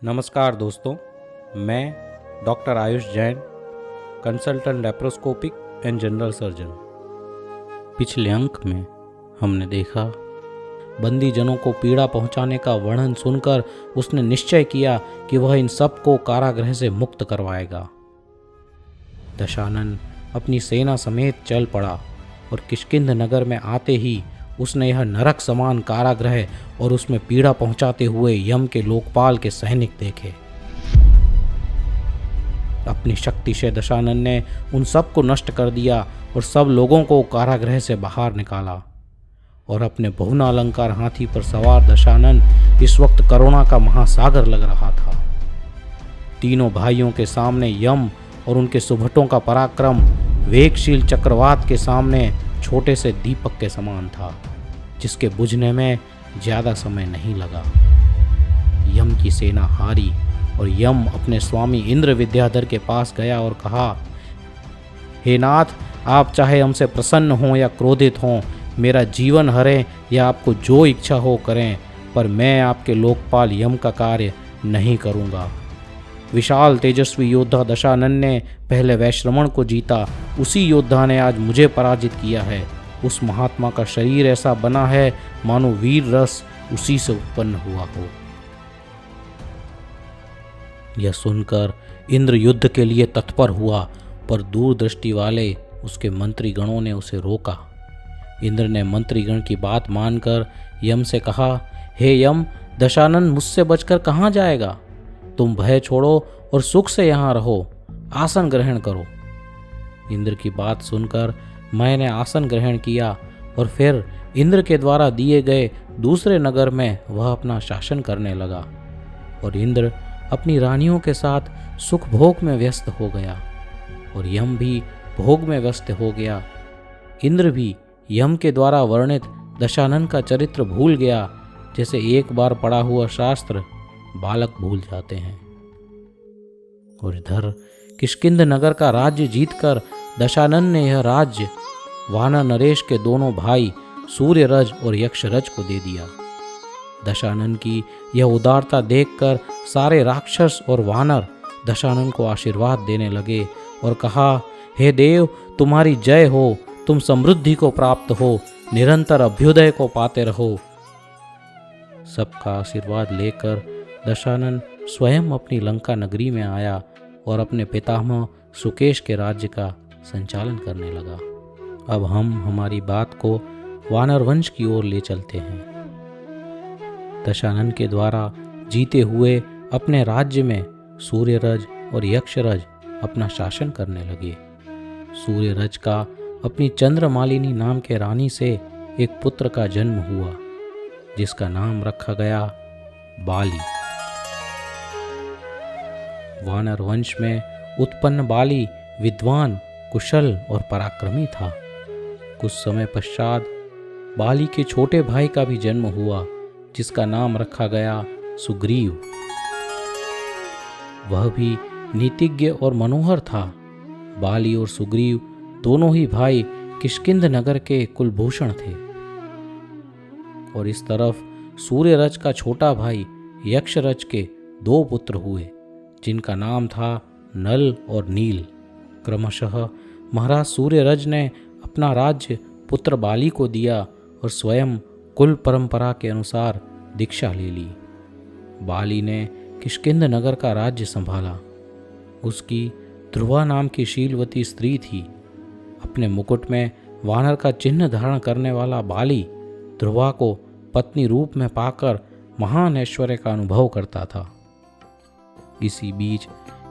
नमस्कार दोस्तों, मैं doctor Ayush Jain, consultant laparoscopic and general surgeon. पिछले अंक में हमने देखा, बंदी जनों को पीड़ा पहुंचाने का वर्णन सुनकर उसने निश्चय किया कि वह इन सब को कारागृह से मुक्त करवाएगा। दशानन अपनी सेना समेत चल पड़ा और किष्किंध नगर में आते ही उसने यह नरक समान कारागृह और उसमें पीड़ा पहुंचाते हुए यम के लोकपाल के सैनिक देखे। अपनी शक्ति से दशानन ने उन सब को नष्ट कर दिया और सब लोगों को कारागृह से बाहर निकाला। और अपने बहुनालंकार हाथी पर सवार दशानन इस वक्त करुणा का महासागर लग रहा था। तीनों भाइयों के सामने यम और उनके सुभटों का पराक्रम वेगशील चक्रवात के सामने छोटे से दीपक के समान था, जिसके बुझने में ज्यादा समय नहीं लगा। यम की सेना हारी और यम अपने स्वामी इंद्र विद्याधर के पास गया और कहा, हे नाथ, आप चाहे हमसे प्रसन्न हों या क्रोधित हों, मेरा जीवन हरें या आपको जो इच्छा हो करें, पर मैं आपके लोकपाल यम का कार्य नहीं करूँगा। विशाल तेजस्वी योद्धा दशानन ने पहले वैश्रमण को जीता, उसी योद्धा ने आज मुझे पराजित किया है। उस महात्मा का शरीर ऐसा बना है मानो वीर रस उसी से उत्पन्न हुआ हो। यह सुनकर इंद्र युद्ध के लिए तत्पर हुआ, पर दूरदृष्टि वाले उसके मंत्रीगणों ने उसे रोका। इंद्र ने मंत्रीगण की बात मानकर यम से कहा, हे यम, दशानन मुझसे बचकर कहाँ जाएगा? तुम भय छोड़ो और सुख से यहाँ रहो, आसन ग्रहण करो। इंद्र की बात सुनकर मैंने आसन ग्रहण किया और फिर इंद्र के द्वारा दिए गए दूसरे नगर में वह अपना शासन करने लगा। और इंद्र अपनी रानियों के साथ सुख भोग में व्यस्त हो गया और यम भी भोग में व्यस्त हो गया। इंद्र भी यम के द्वारा वर्णित दशानन का चरित्र भूल गया, जैसे एक बार पढ़ा हुआ शास्त्र बालक भूल जाते हैं। और इधर किष्किंध नगर का राज्य जीतकर दशानन ने यह राज्य वानर नरेश के दोनों भाई सूर्यरज और यक्षरज को दे दिया। दशानन की यह उदारता देखकर सारे राक्षस और वानर दशानन को आशीर्वाद देने लगे और कहा, हे देव, तुम्हारी जय हो, तुम समृद्धि को प्राप्त हो, निरंतर अभ्युदय को पाते रहो। सबका आशीर्वाद लेकर दशानन स्वयं अपनी लंका नगरी में आया और अपने पितामह सुकेश के राज्य का संचालन करने लगा। अब हम हमारी बात को वानर वंश की ओर ले चलते हैं। दशानन के द्वारा जीते हुए अपने राज्य में सूर्यरज और यक्षरज अपना शासन करने लगे। सूर्यरज का अपनी चंद्रमालिनी नाम के रानी से एक पुत्र का जन्म हुआ, जिसका नाम रखा गया बाली। वानर वंश में उत्पन्न बाली विद्वान, कुशल और पराक्रमी था। कुछ समय पश्चात बाली के छोटे भाई का भी जन्म हुआ, जिसका नाम रखा गया सुग्रीव। वह भी नीतिज्ञ और मनोहर था। बाली और सुग्रीव दोनों ही भाई किष्किंध नगर के कुलभूषण थे। और इस तरफ सूर्यरज का छोटा भाई यक्षरज के दो पुत्र हुए, जिनका नाम था नल और नील। क्रमशः महाराज सूर्यरज ने अपना राज्य पुत्र बाली को दिया और स्वयं कुल परंपरा के अनुसार दीक्षा ले ली। बाली ने किष्किंध नगर का राज्य संभाला। उसकी ध्रुवा नाम की शीलवती स्त्री थी। अपने मुकुट में वानर का चिन्ह धारण करने वाला बाली ध्रुवा को पत्नी रूप में पाकर महान ऐश्वर्य का अनुभव करता था। इसी बीच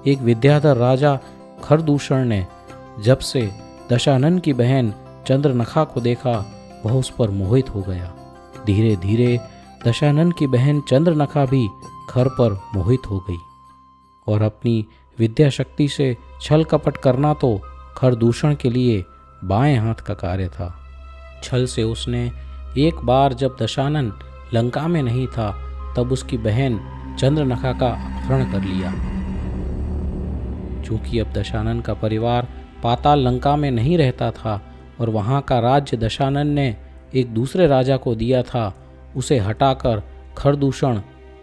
एक विद्याधर राजा खरदूषण ने जब से दशानन की बहन चंद्रनखा को देखा, वह उस पर मोहित हो गया। धीरे धीरे दशानन की बहन चंद्रनखा भी खर पर मोहित हो गई और अपनी विद्या शक्ति से छल कपट करना तो खरदूषण के लिए बाएं हाथ का कार्य था। छल से उसने एक बार जब दशानन लंका में नहीं था, तब उसकी बहन चंद्रनखा का अपहरण कर लिया। चूंकि अब दशानन का परिवार पाताल लंका में नहीं रहता था और वहाँ का राज्य दशानन ने एक दूसरे राजा को दिया था, उसे हटाकर खरदूषण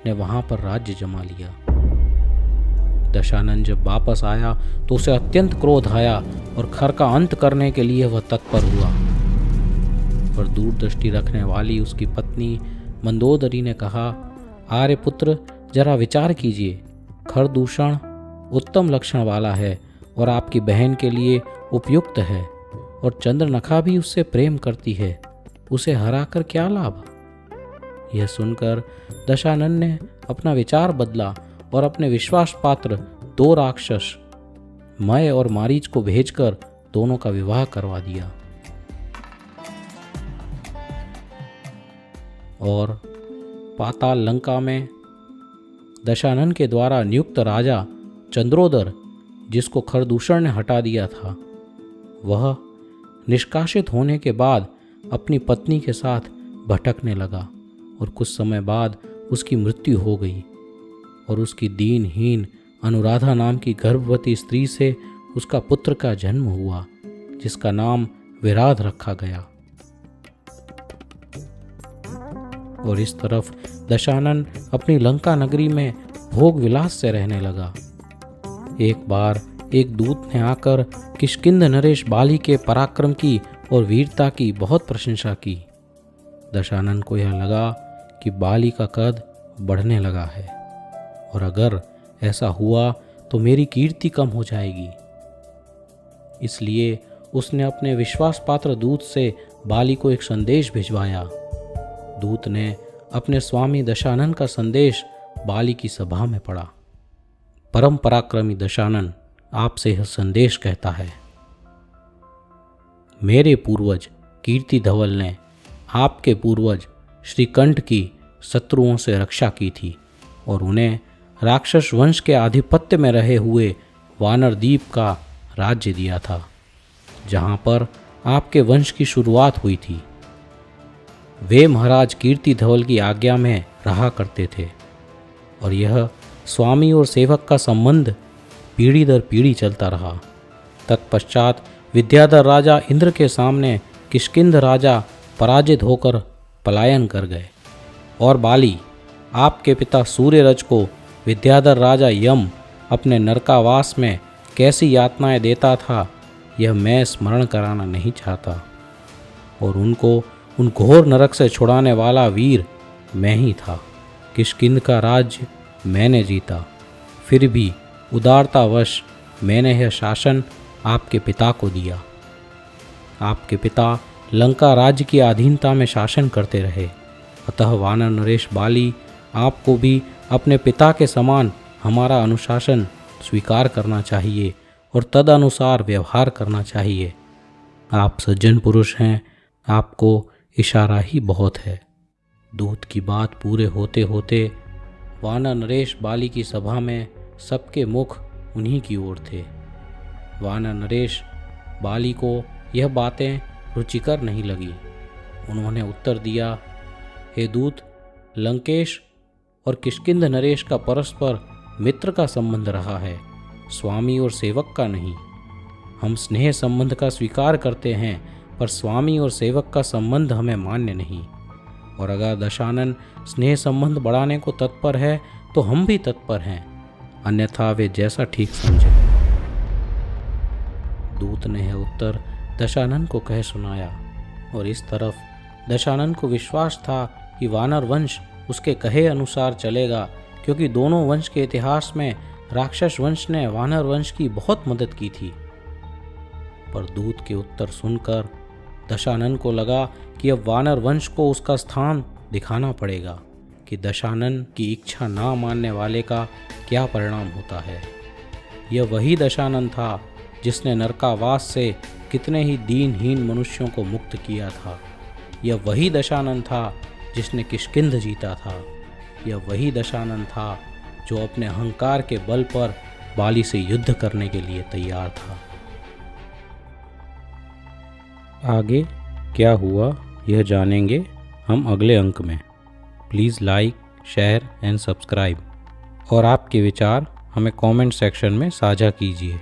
ने वहाँ पर राज्य जमा लिया। दशानन जब वापस आया तो उसे अत्यंत क्रोध आया और खर का अंत करने के लिए वह तत्पर हुआ। पर दूरदृष्टि रखने वाली उसकी पत्नी मंदोदरी ने कहा, आर्य पुत्र, जरा विचार कीजिए। खर दूषण उत्तम लक्षण वाला है और आपकी बहन के लिए उपयुक्त है, और चंद्रनखा भी उससे प्रेम करती है। उसे हराकर क्या लाभ? यह सुनकर दशानन ने अपना विचार बदला और अपने विश्वास पात्र 2 राक्षस मय और मारीच को भेजकर दोनों का विवाह करवा दिया। और पाताल लंका में दशानन के द्वारा नियुक्त राजा चंद्रोदर, जिसको खरदूषण ने हटा दिया था, वह निष्कासित होने के बाद अपनी पत्नी के साथ भटकने लगा और कुछ समय बाद उसकी मृत्यु हो गई और उसकी दीनहीन अनुराधा नाम की गर्भवती स्त्री से उसका पुत्र का जन्म हुआ, जिसका नाम विराध रखा गया। और इस तरफ दशानन अपनी लंका नगरी में भोग विलास से रहने लगा। एक बार एक दूत ने आकर किष्किंध नरेश बाली के पराक्रम की और वीरता की बहुत प्रशंसा की। दशानन को यह लगा कि बाली का कद बढ़ने लगा है और अगर ऐसा हुआ तो मेरी कीर्ति कम हो जाएगी। इसलिए उसने अपने विश्वास पात्र दूत से बाली को एक संदेश भिजवाया। दूत ने अपने स्वामी दशानन का संदेश बाली की सभा में पढ़ा। परम पराक्रमी दशानन, आपसे यह संदेश कहता है, मेरे पूर्वज कीर्ति धवल ने आपके पूर्वज श्रीकंठ की शत्रुओं से रक्षा की थी और उन्हें राक्षस वंश के आधिपत्य में रहे हुए वानर द्वीप का राज्य दिया था, जहाँ पर आपके वंश की शुरुआत हुई थी। वे महाराज कीर्ति धवल की आज्ञा में रहा करते थे और यह स्वामी और सेवक का संबंध पीढ़ी दर पीढ़ी चलता रहा। तत्पश्चात विद्याधर राजा इंद्र के सामने किष्किंध राजा पराजित होकर पलायन कर गए और बाली, आपके पिता सूर्यरज को विद्याधर राजा यम अपने नरकावास में कैसी यातनाएं देता था, यह मैं स्मरण कराना नहीं चाहता। और उनको उन घोर नरक से छुड़ाने वाला वीर मैं ही था। किष्किंध का राज्य मैंने जीता, फिर भी उदारतावश मैंने यह शासन आपके पिता को दिया। आपके पिता लंका राज्य की अधीनता में शासन करते रहे, अतः वानर नरेश बाली, आपको भी अपने पिता के समान हमारा अनुशासन स्वीकार करना चाहिए और तदनुसार व्यवहार करना चाहिए। आप सज्जन पुरुष हैं, आपको इशारा ही बहुत है। दूत की बात पूरे होते होते वानर नरेश बाली की सभा में सबके मुख उन्हीं की ओर थे। वानर नरेश बाली को यह बातें रुचिकर नहीं लगी। उन्होंने उत्तर दिया, हे दूत, लंकेश और किष्किंध नरेश का परस्पर मित्र का संबंध रहा है, स्वामी और सेवक का नहीं। हम स्नेह संबंध का स्वीकार करते हैं, पर स्वामी और सेवक का संबंध हमें मान्य नहीं। और अगर दशानन स्नेह संबंध बढ़ाने को तत्पर है तो हम भी तत्पर हैं, अन्यथा वे जैसा ठीक समझे। दूत ने यह उत्तर दशानन को कह सुनाया और इस तरफ दशानन को विश्वास था कि वानर वंश उसके कहे अनुसार चलेगा, क्योंकि दोनों वंश के इतिहास में राक्षस वंश ने वानर वंश की बहुत मदद की थी। पर दूत के उत्तर सुनकर दशानन को लगा कि अब वानर वंश को उसका स्थान दिखाना पड़ेगा कि दशानन की इच्छा ना मानने वाले का क्या परिणाम होता है। यह वही दशानन था जिसने नरकावास से कितने ही दीनहीन मनुष्यों को मुक्त किया था। यह वही दशानन था जिसने किष्किंध जीता था। यह वही दशानन था जो अपने अहंकार के बल पर बाली से युद्ध करने के लिए तैयार था। आगे क्या हुआ यह जानेंगे हम अगले अंक में। Please like, share and subscribe और आपके विचार हमें कमेंट सेक्शन में साझा कीजिए।